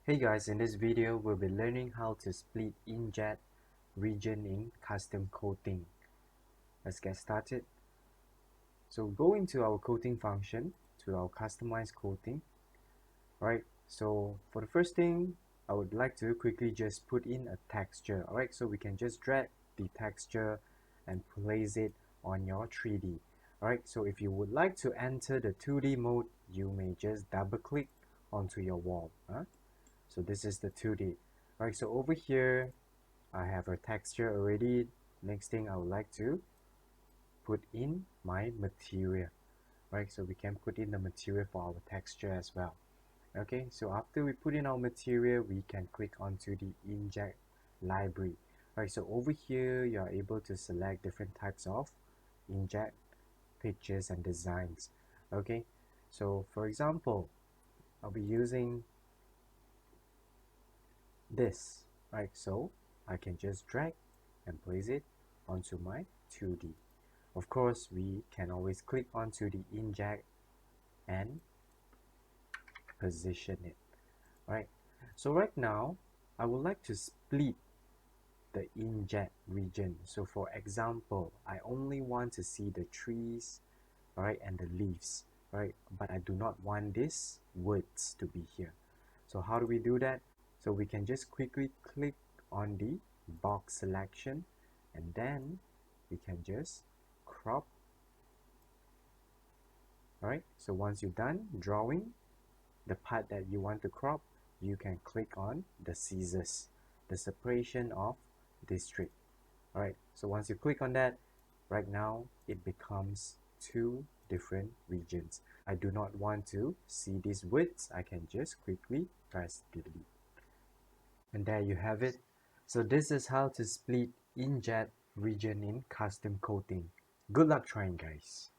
Hey guys, in this video we'll be learning how to split inkjet region in custom coating. Let's get started. So go into our coating function to our customize coating. Alright, so for the first thing I would like to quickly just put in a texture. Alright, so we can just drag the texture and place it on your 3D. Alright, so if you would like to enter the 2D mode, you may just double click onto your wall. So this is the 2D. Alright, so over here I have a texture already. Next thing I would like to put in my material. Right, so we can put in the material for our texture as well. Okay, so after we put in our material, we can click onto the inject library. Right, so over here you are able to select different types of inject pictures and designs. Okay, so for example, I'll be using this, right? So I can just drag and place it onto my 2D. Of course, we can always click onto the inject and position it, right? So right now, I would like to split the inject region. So for example, I only want to see the trees, right, and the leaves, right? But I do not want this words to be here. So how do we do that? So we can just quickly click on the box selection and then we can just crop. Alright, so once you're done drawing the part that you want to crop, you can click on the scissors, the separation of district. Alright, so once you click on that, right now it becomes two different regions. I do not want to see these widths. I can just quickly press delete. And there you have it. So this is how to split inkjet region in custom coating. Good luck trying, guys.